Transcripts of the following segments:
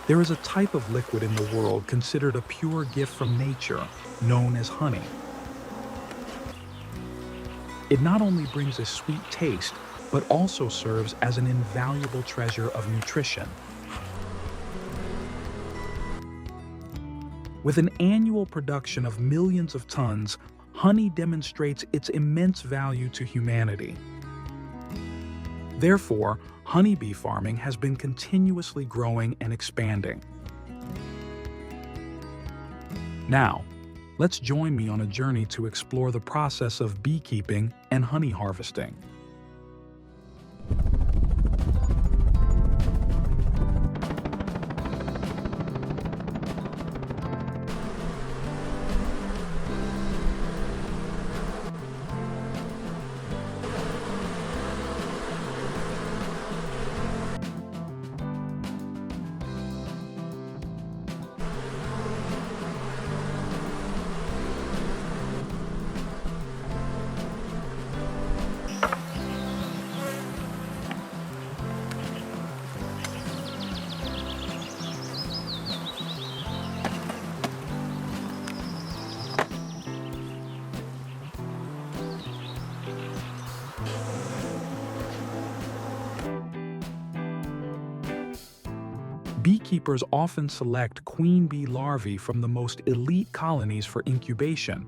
There is a type of liquid in the world considered a pure gift from nature, known as honey. It not only brings a sweet taste, but also serves as an invaluable treasure of nutrition. With an annual production of millions of tons, honey demonstrates its immense value to humanity. Therefore, honeybee farming has been continuously growing and expanding. Now, let's join me on a journey to explore the process of beekeeping and honey harvesting. Beekeepers often select queen bee larvae from the most elite colonies for incubation,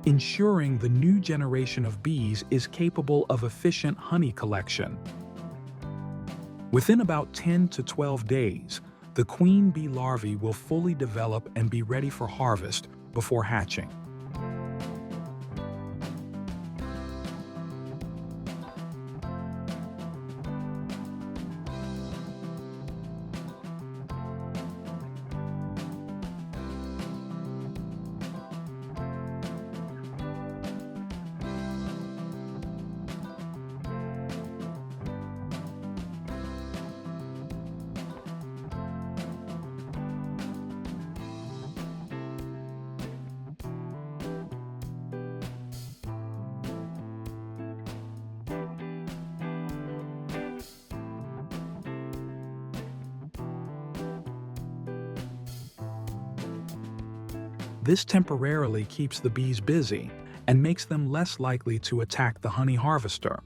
ensuring the new generation of bees is capable of efficient honey collection. Within about 10 to 12 days, the queen bee larvae will fully develop and be ready for harvest before hatching. This temporarily keeps the bees busy and makes them less likely to attack the honey harvester.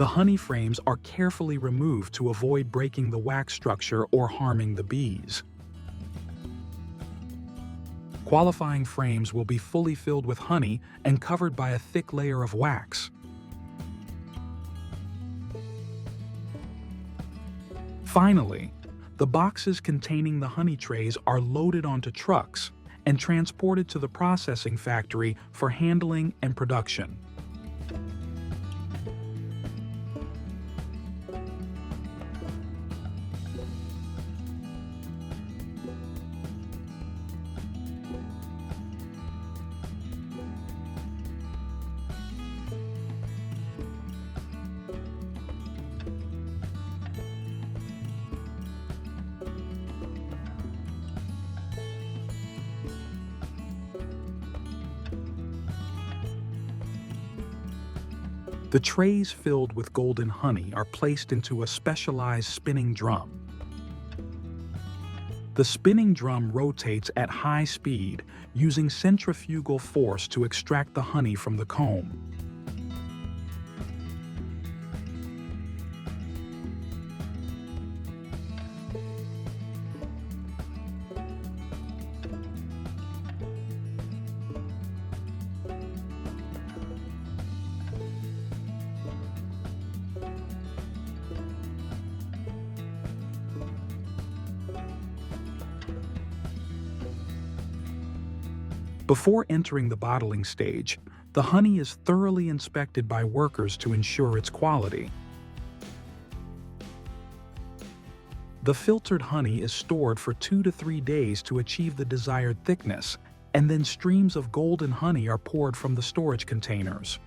The honey frames are carefully removed to avoid breaking the wax structure or harming the bees. Qualifying frames will be fully filled with honey and covered by a thick layer of wax. Finally, the boxes containing the honey trays are loaded onto trucks and transported to the processing factory for handling and production. The trays filled with golden honey are placed into a specialized spinning drum. The spinning drum rotates at high speed, using centrifugal force to extract the honey from the comb. Before entering the bottling stage, the honey is thoroughly inspected by workers to ensure its quality. The filtered honey is stored for 2 to 3 days to achieve the desired thickness, and then streams of golden honey are poured from the storage containers.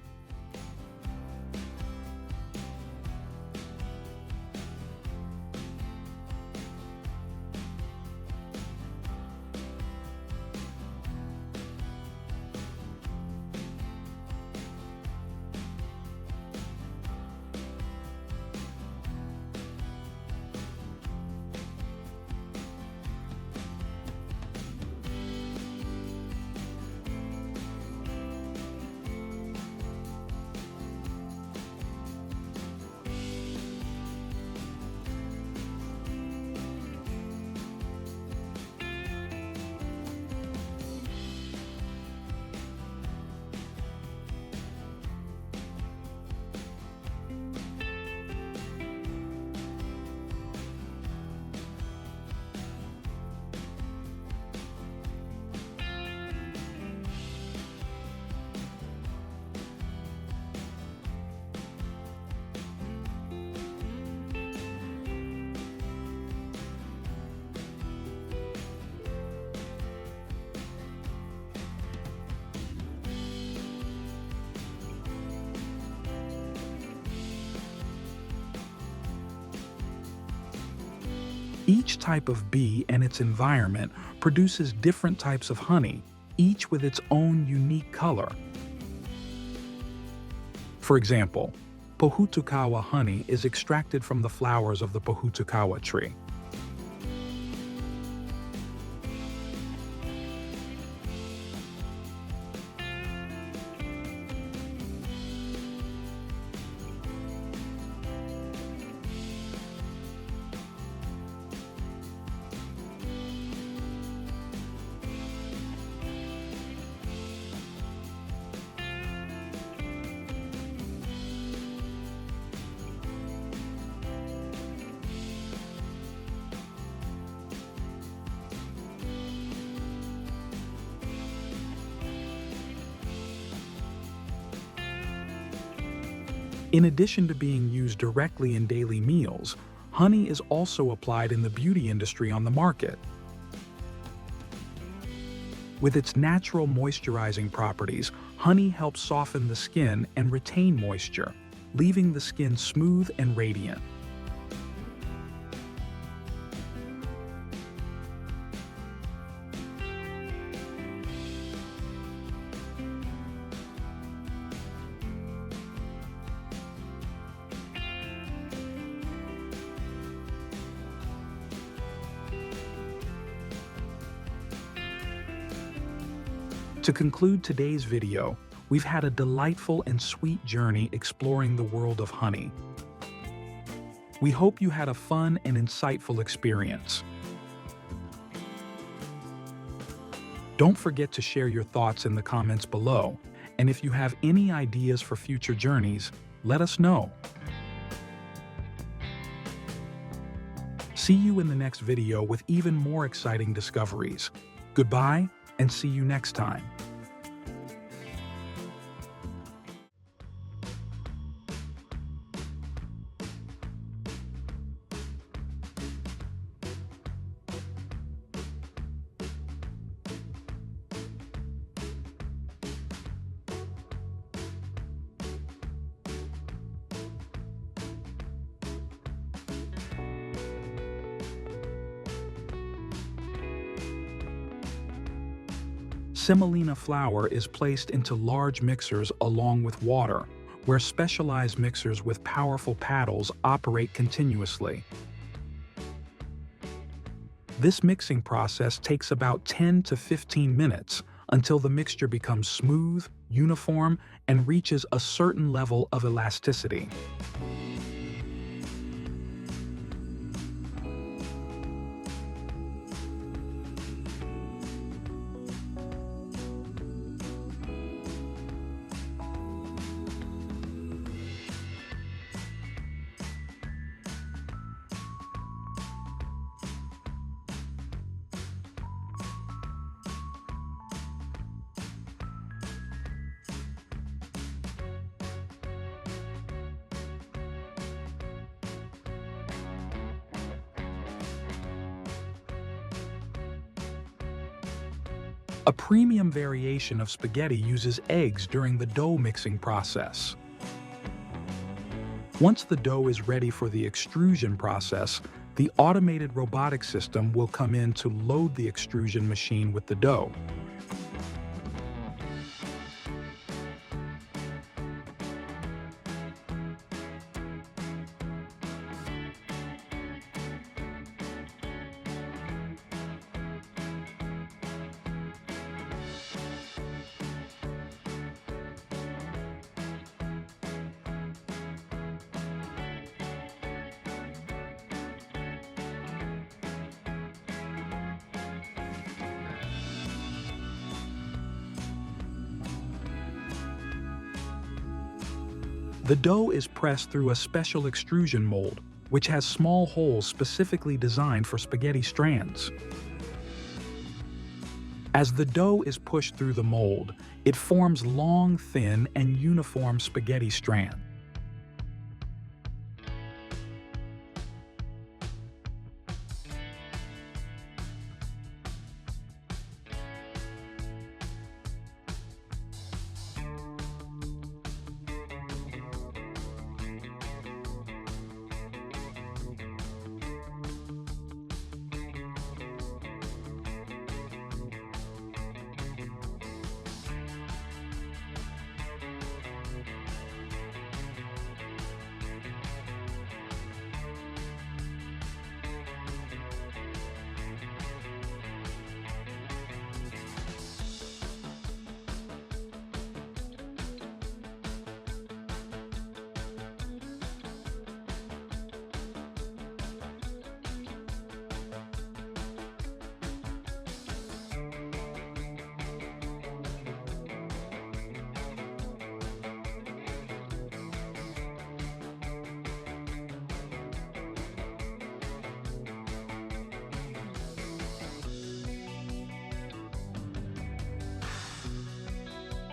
Each type of bee and its environment produces different types of honey, each with its own unique color. For example, pohutukawa honey is extracted from the flowers of the pohutukawa tree. In addition to being used directly in daily meals, honey is also applied in the beauty industry on the market. With its natural moisturizing properties, honey helps soften the skin and retain moisture, leaving the skin smooth and radiant. To conclude today's video, we've had a delightful and sweet journey exploring the world of honey. We hope you had a fun and insightful experience. Don't forget to share your thoughts in the comments below, and if you have any ideas for future journeys, let us know. See you in the next video with even more exciting discoveries. Goodbye, and see you next time. Semolina flour is placed into large mixers along with water, where specialized mixers with powerful paddles operate continuously. This mixing process takes about 10 to 15 minutes until the mixture becomes smooth, uniform, and reaches a certain level of elasticity. A premium variation of spaghetti uses eggs during the dough mixing process. Once the dough is ready for the extrusion process, the automated robotic system will come in to load the extrusion machine with the dough. The dough is pressed through a special extrusion mold, which has small holes specifically designed for spaghetti strands. As the dough is pushed through the mold, it forms long, thin, and uniform spaghetti strands.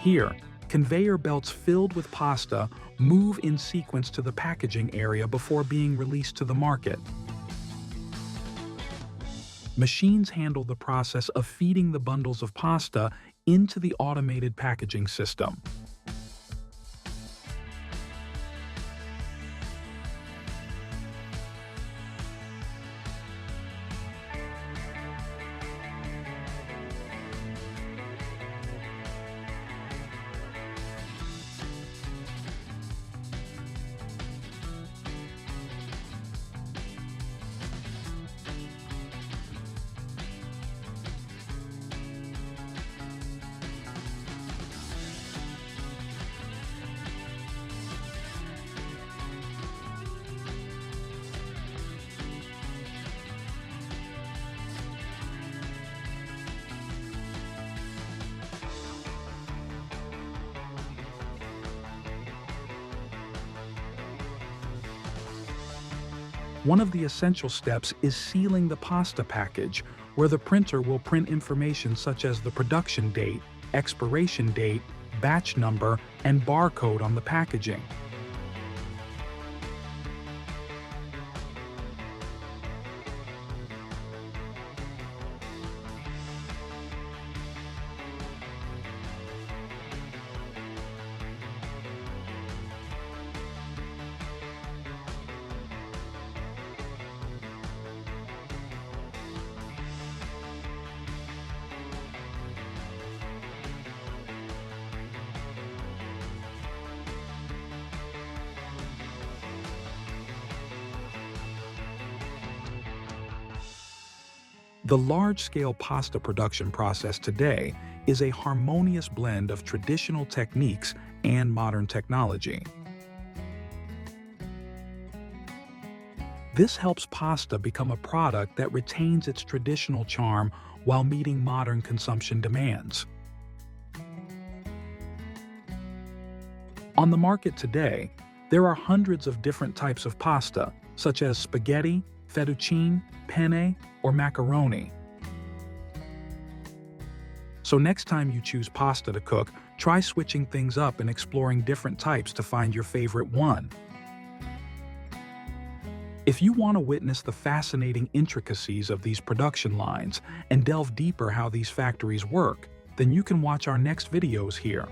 Here, conveyor belts filled with pasta move in sequence to the packaging area before being released to the market. Machines handle the process of feeding the bundles of pasta into the automated packaging system. One of the essential steps is sealing the pasta package, where the printer will print information such as the production date, expiration date, batch number, and barcode on the packaging. The large-scale pasta production process today is a harmonious blend of traditional techniques and modern technology. This helps pasta become a product that retains its traditional charm while meeting modern consumption demands. On the market today, there are hundreds of different types of pasta, such as spaghetti, fettuccine, penne, or macaroni. So next time you choose pasta to cook, try switching things up and exploring different types to find your favorite one. If you want to witness the fascinating intricacies of these production lines and delve deeper how these factories work, then you can watch our next videos here.